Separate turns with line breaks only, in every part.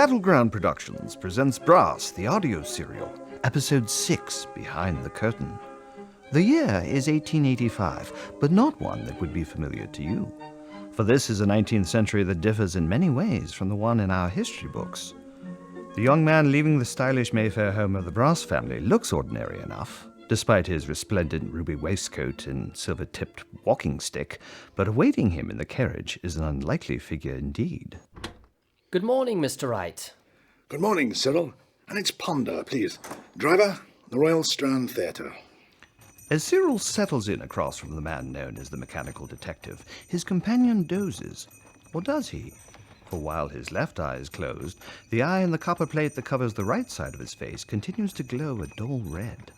Battleground Productions presents Brass, the audio serial, Episode 6, Behind the Curtain. The year is 1885, but not one that would be familiar to you. For this is a 19th century that differs in many ways from the one in our history books. The young man leaving the stylish Mayfair home of the Brass family looks ordinary enough, despite his resplendent ruby waistcoat and silver-tipped walking stick, but awaiting him in the carriage is an unlikely figure indeed.
Good morning, Mr. Wright.
Good morning, Cyril. And it's Ponder, please. Driver, the Royal Strand Theatre.
As Cyril settles in across from the man known as the mechanical detective, his companion dozes. Or does he? For while his left eye is closed, the eye in the copper plate that covers the right side of his face continues to glow a dull red.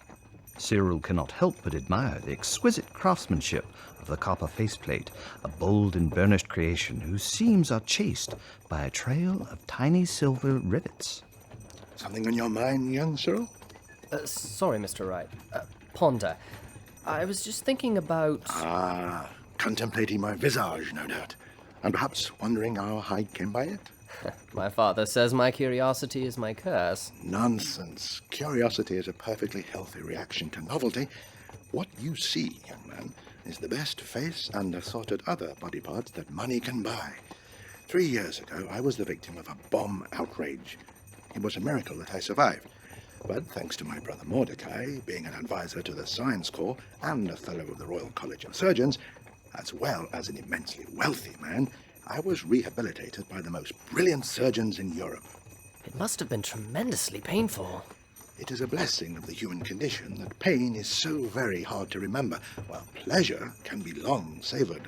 Cyril cannot help but admire the exquisite craftsmanship of the copper faceplate, a bold and burnished creation whose seams are chased by a trail of tiny silver rivets.
Something on your mind, young Cyril?
Sorry, Mr. Wright. Ponder. I was just thinking about...
Contemplating my visage, no doubt. And perhaps wondering how I came by it?
My father says my curiosity is my curse.
Nonsense. Curiosity is a perfectly healthy reaction to novelty. What you see, young man, is the best face and assorted other body parts that money can buy. 3 years ago, I was the victim of a bomb outrage. It was a miracle that I survived. But thanks to my brother Mordecai, being an advisor to the Science Corps and a fellow of the Royal College of Surgeons, as well as an immensely wealthy man, I was rehabilitated by the most brilliant surgeons in Europe.
It must have been tremendously painful.
It is a blessing of the human condition that pain is so very hard to remember, while pleasure can be long savored.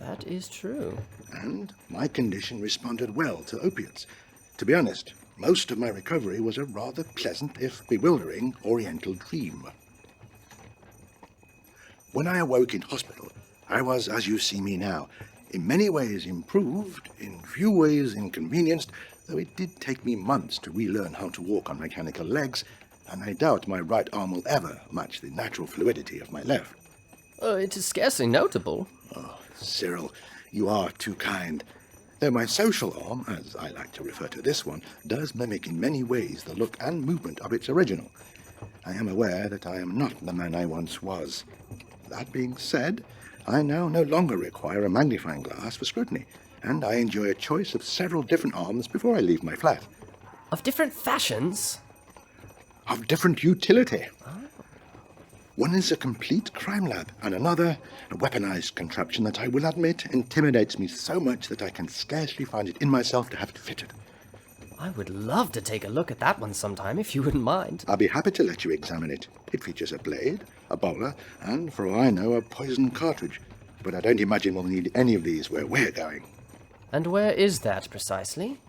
That is true.
And my condition responded well to opiates. To be honest, most of my recovery was a rather pleasant, if bewildering, oriental dream. When I awoke in hospital, I was, as you see me now, in many ways improved, in few ways inconvenienced, though it did take me months to relearn how to walk on mechanical legs, and I doubt my right arm will ever match the natural fluidity of my left.
It is scarcely notable.
Oh, Cyril, you are too kind. Though my social arm, as I like to refer to this one, does mimic in many ways the look and movement of its original. I am aware that I am not the man I once was. That being said, I now no longer require a magnifying glass for scrutiny, and I enjoy a choice of several different arms before I leave my flat.
Of different fashions?
Of different utility. One is a complete crime lab, and another, a weaponized contraption that I will admit intimidates me so much that I can scarcely find it in myself to have it fitted.
I would love to take a look at that one sometime, if you wouldn't mind.
I'll be happy to let you examine it. It features a blade, a bowler, and, for all I know, a poison cartridge. But I don't imagine we'll need any of these where we're going.
And where is that, precisely?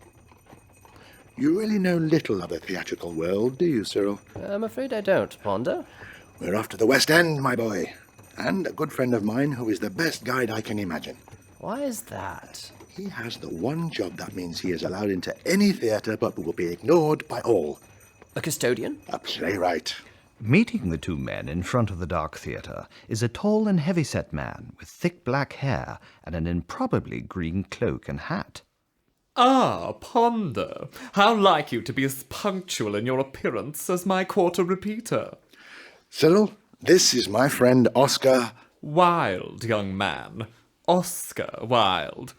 You really know little of the theatrical world, do you, Cyril?
I'm afraid I don't, Ponder.
We're off to the West End, my boy. And a good friend of mine who is the best guide I can imagine.
Why is that?
He has the one job that means he is allowed into any theatre but will be ignored by all.
A custodian?
A playwright.
Meeting the two men in front of the dark theatre is a tall and heavy-set man with thick black hair and an improbably green cloak and hat.
Ah, Ponder. How like you to be as punctual in your appearance as my quarter repeater.
Cyril, this is my friend Oscar...
Wilde, young man. Oscar Wilde.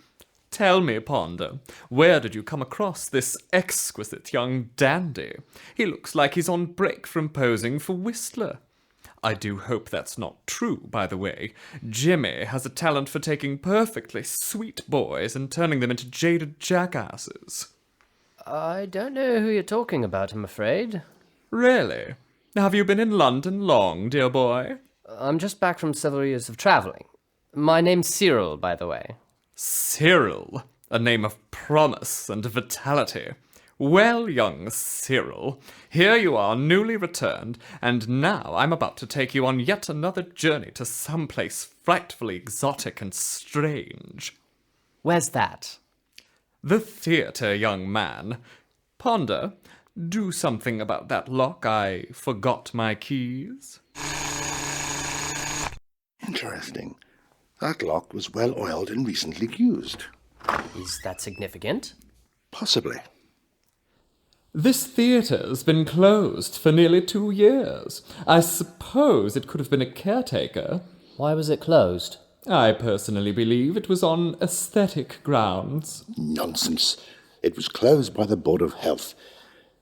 Tell me, Ponder, where did you come across this exquisite young dandy? He looks like he's on break from posing for Whistler. I do hope that's not true, by the way. Jimmy has a talent for taking perfectly sweet boys and turning them into jaded jackasses.
I don't know who you're talking about, I'm afraid.
Really? Have you been in London long, dear boy?
I'm just back from several years of travelling. My name's Cyril, by the way.
Cyril, a name of promise and vitality. Well, young Cyril, here you are newly returned, and now I'm about to take you on yet another journey to some place frightfully exotic and strange.
Where's that?
The theatre, young man. Ponder, do something about that lock. I forgot my keys.
Interesting. That lock was well oiled and recently used.
Is that significant?
Possibly.
This theatre's been closed for nearly 2 years. I suppose it could have been a caretaker.
Why was it closed?
I personally believe it was on aesthetic grounds.
Nonsense. It was closed by the Board of Health.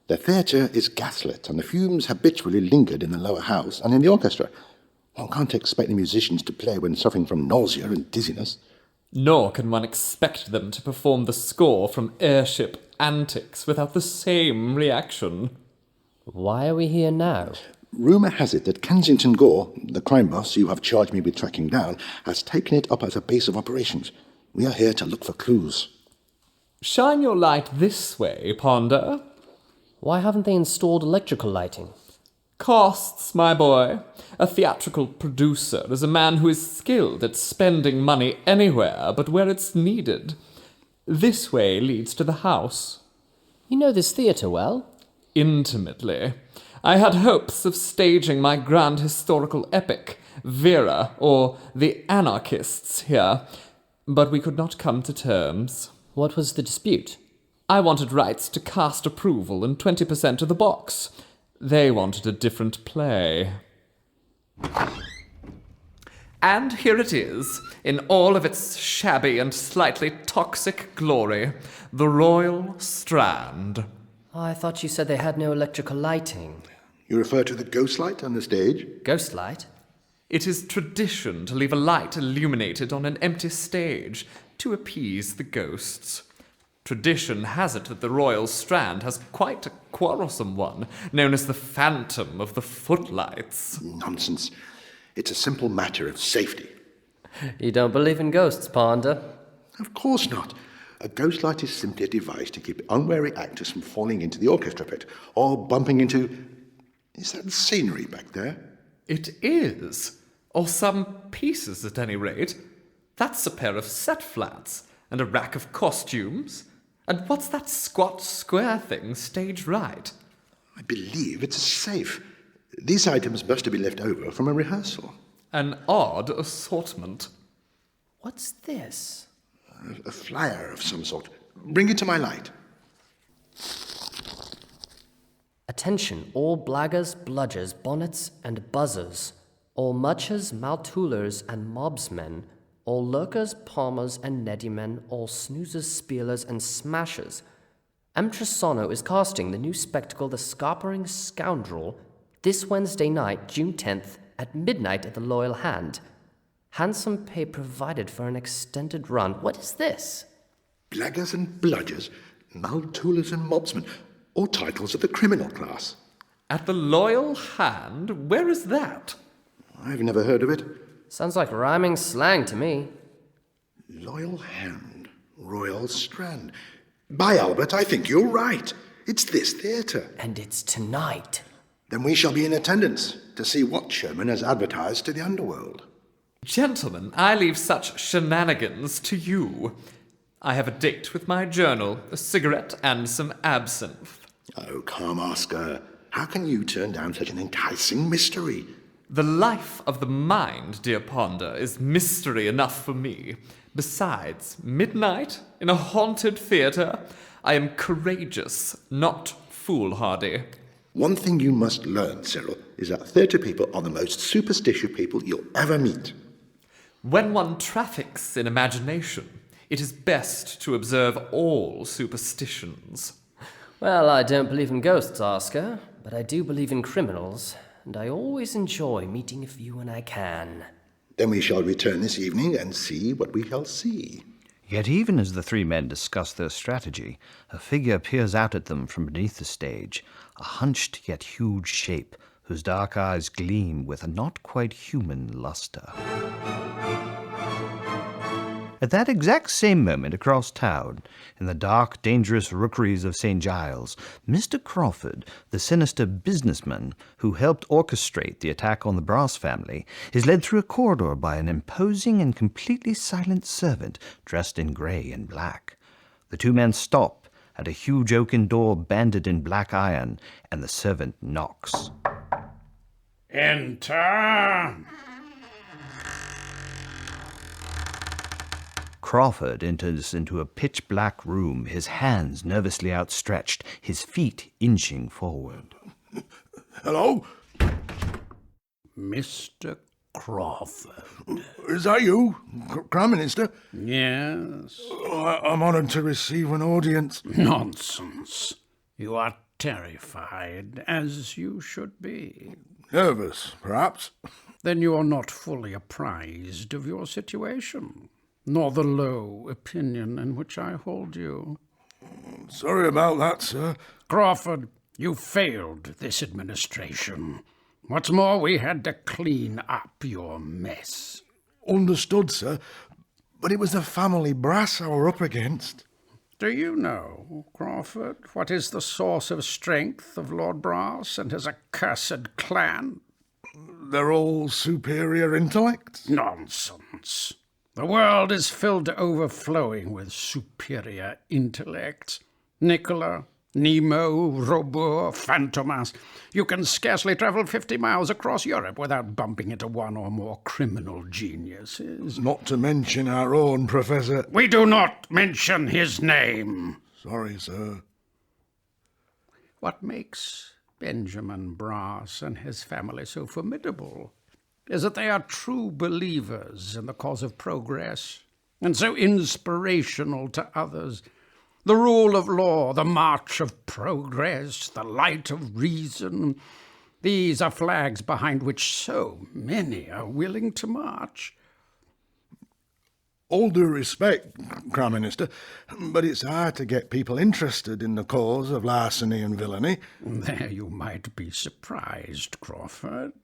The theatre is gaslit, and the fumes habitually lingered in the lower house and in the orchestra. One can't expect the musicians to play when suffering from nausea and dizziness.
Nor can one expect them to perform the score from airship antics without the same reaction.
Why are we here now?
Rumour has it that Kensington Gore, the crime boss you have charged me with tracking down, has taken it up as a base of operations. We are here to look for clues.
Shine your light this way, Ponder.
Why haven't they installed electrical lighting?
Costs, my boy. A theatrical producer is a man who is skilled at spending money anywhere but where it's needed. This way leads to the house.
You know this theatre well?
Intimately. I had hopes of staging my grand historical epic, Vera, or The Anarchists, here, but we could not come to terms.
What was the dispute?
I wanted rights to cast approval and 20% of the box. They wanted a different play. And here it is, in all of its shabby and slightly toxic glory, the Royal Strand.
I thought you said they had no electrical lighting.
You refer to the ghost light on the stage?
Ghost light?
It is tradition to leave a light illuminated on an empty stage to appease the ghosts. Tradition has it that the Royal Strand has quite a quarrelsome one, known as the Phantom of the Footlights.
Nonsense. It's a simple matter of safety.
You don't believe in ghosts, Ponder?
Of course not. A ghost light is simply a device to keep unwary actors from falling into the orchestra pit or bumping into... Is that scenery back there?
It is. Or some pieces, at any rate. That's a pair of set flats and a rack of costumes. And what's that squat square thing stage right?
I believe it's a safe. These items must have been left over from a rehearsal.
An odd assortment.
What's this?
A flyer of some sort. Bring it to my light.
Attention, all blaggers, bludgers, bonnets, and buzzers, all muchers, maltoolers, and mobsmen, all lurkers, palmers, and neddymen, all snoozers, spielers, and smashers. Tressano is casting the new spectacle The Scarpering Scoundrel this Wednesday night, June 10th, at midnight at the Loyal Hand. Handsome pay provided for an extended run. What is this?
Blaggers and bludgers, maltoolers and mobsmen, all titles of the criminal class.
At the Loyal Hand? Where is that?
I've never heard of it.
Sounds like rhyming slang to me.
Loyal Hand, Royal Strand. By Albert, I think you're right. It's this theatre.
And it's tonight.
Then we shall be in attendance to see what Sherman has advertised to the underworld.
Gentlemen, I leave such shenanigans to you. I have a date with my journal, a cigarette, and some absinthe.
Oh, come, Oscar. How can you turn down such an enticing mystery?
The life of the mind, dear Ponder, is mystery enough for me. Besides, midnight, in a haunted theatre, I am courageous, not foolhardy.
One thing you must learn, Cyril, is that theatre people are the most superstitious people you'll ever meet.
When one traffics in imagination, it is best to observe all superstitions.
Well, I don't believe in ghosts, Oscar, but I do believe in criminals, and I always enjoy meeting a few when I can.
Then we shall return this evening and see what we shall see.
Yet even as the three men discuss their strategy, a figure peers out at them from beneath the stage, a hunched yet huge shape whose dark eyes gleam with a not quite human luster. At that exact same moment across town, in the dark, dangerous rookeries of St. Giles, Mr. Crawford, the sinister businessman who helped orchestrate the attack on the Brass family, is led through a corridor by an imposing and completely silent servant dressed in grey and black. The two men stop at a huge oaken door banded in black iron, and the servant knocks.
Enter!
Crawford enters into a pitch-black room, his hands nervously outstretched, his feet inching forward.
Hello?
Mr. Crawford.
Is that you, Prime Minister?
Yes.
I'm honoured to receive an audience.
Nonsense. You are terrified, as you should be.
Nervous, perhaps?
Then you are not fully apprised of your situation, nor the low opinion in which I hold you.
Sorry about that, sir.
Crawford, you failed this administration. What's more, we had to clean up your mess.
Understood, sir. But it was the family brass I were up against.
Do you know, Crawford, what is the source of strength of Lord Brass and his accursed clan?
They're all superior intellect?
Nonsense. The world is filled to overflowing with superior intellects. Nicola, Nemo, Robur, Fantomas. You can scarcely travel 50 miles across Europe without bumping into one or more criminal geniuses.
Not to mention our own Professor...
We do not mention his name.
Sorry, sir.
What makes Benjamin Brass and his family so formidable is that they are true believers in the cause of progress, and so inspirational to others. The rule of law, the march of progress, the light of reason, these are flags behind which so many are willing to march.
All due respect, Prime Minister, but it's hard to get people interested in the cause of larceny and villainy.
There you might be surprised, Crawford.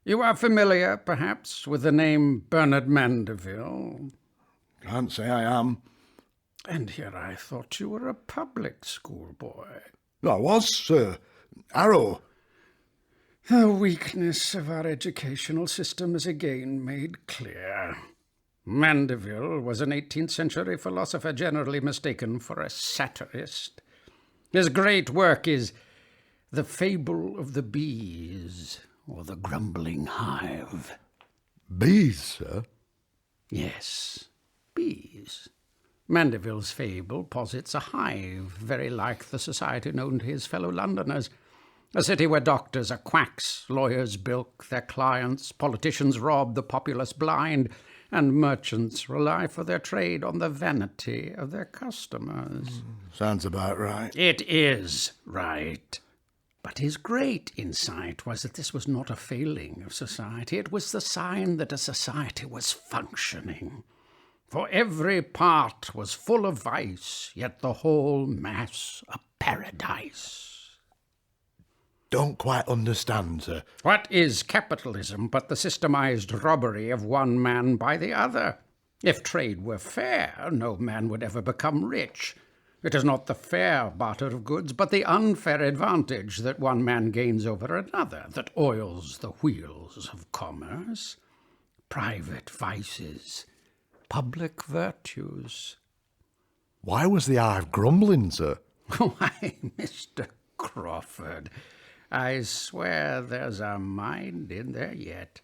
You are familiar, perhaps, with the name Bernard Mandeville?
Can't say I am.
And here I thought you were a public school boy.
I was, sir. Arrow.
The weakness of our educational system is again made clear. Mandeville was an 18th century philosopher generally mistaken for a satirist. His great work is The Fable of the Bees, or The Grumbling Hive.
Bees, sir?
Yes, bees. Mandeville's fable posits a hive, very like the society known to his fellow Londoners. A city where doctors are quacks, lawyers bilk their clients, politicians rob the populace blind, and merchants rely for their trade on the vanity of their customers.
Sounds about right.
It is right. But his great insight was that this was not a failing of society. It was the sign that a society was functioning. For every part was full of vice, yet the whole mass a paradise.
Don't quite understand, sir.
What is capitalism but the systemized robbery of one man by the other? If trade were fair, no man would ever become rich. It is not the fair barter of goods, but the unfair advantage that one man gains over another that oils the wheels of commerce. Private vices, public virtues.
Why was the hive grumbling, sir?
Why, Mr. Crawford, I swear there's a mind in there yet.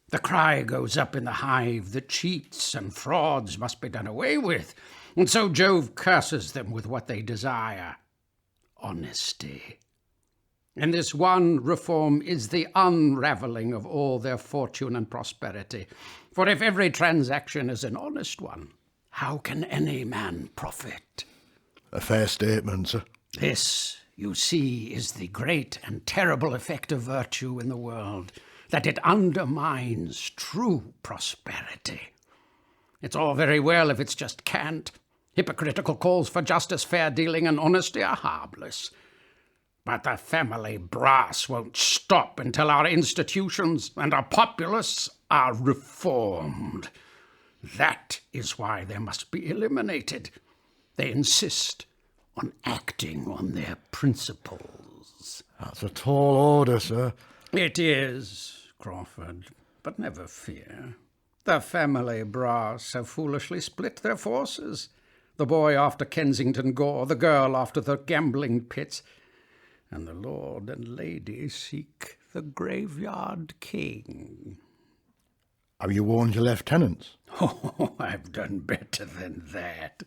The cry goes up in the hive that cheats and frauds must be done away with, and so Jove curses them with what they desire: honesty. And this one reform is the unravelling of all their fortune and prosperity. For if every transaction is an honest one, how can any man profit?
A fair statement, sir.
This, you see, is the great and terrible effect of virtue in the world, that it undermines true prosperity. It's all very well if it's just cant. Hypocritical calls for justice, fair dealing, and honesty are harmless. But the family brass won't stop until our institutions and our populace are reformed. That is why they must be eliminated. They insist on acting on their principles.
That's a tall order, sir.
It is, Crawford, but never fear. The family brass have foolishly split their forces. The boy after Kensington Gore, the girl after the gambling pits, and the lord and lady seek the graveyard king.
Have you warned your lieutenants?
Oh, I've done better than that.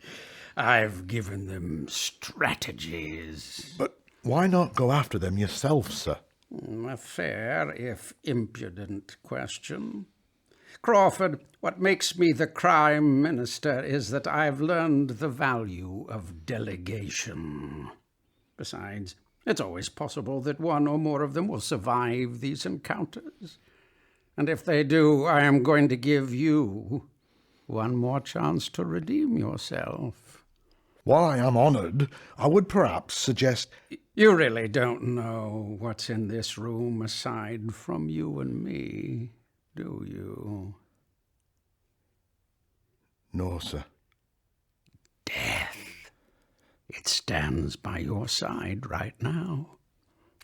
I've given them strategies.
But why not go after them yourself, sir?
A fair, if impudent question. Crawford, what makes me the Crime Minister is that I've learned the value of delegation. Besides, it's always possible that one or more of them will survive these encounters. And if they do, I am going to give you one more chance to redeem yourself.
While I am honoured, I would perhaps suggest...
You really don't know what's in this room aside from you and me, do you?
No, sir.
Death. It stands by your side right now.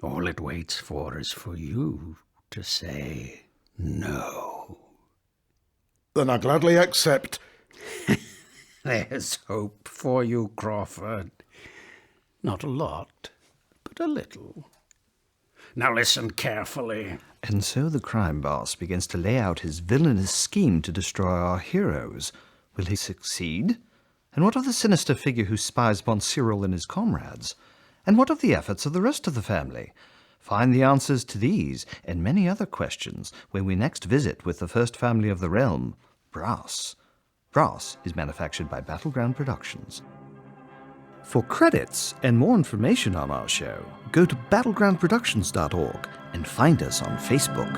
All it waits for is for you to say no.
Then I gladly accept.
There's hope for you, Crawford. Not a lot, but a little. Now listen carefully.
And so the crime boss begins to lay out his villainous scheme to destroy our heroes. Will he succeed? And what of the sinister figure who spies upon Cyril and his comrades? And what of the efforts of the rest of the family? Find the answers to these and many other questions when we next visit with the first family of the realm, Brass. Brass is manufactured by Battleground Productions. For credits and more information on our show, go to battlegroundproductions.org and find us on Facebook.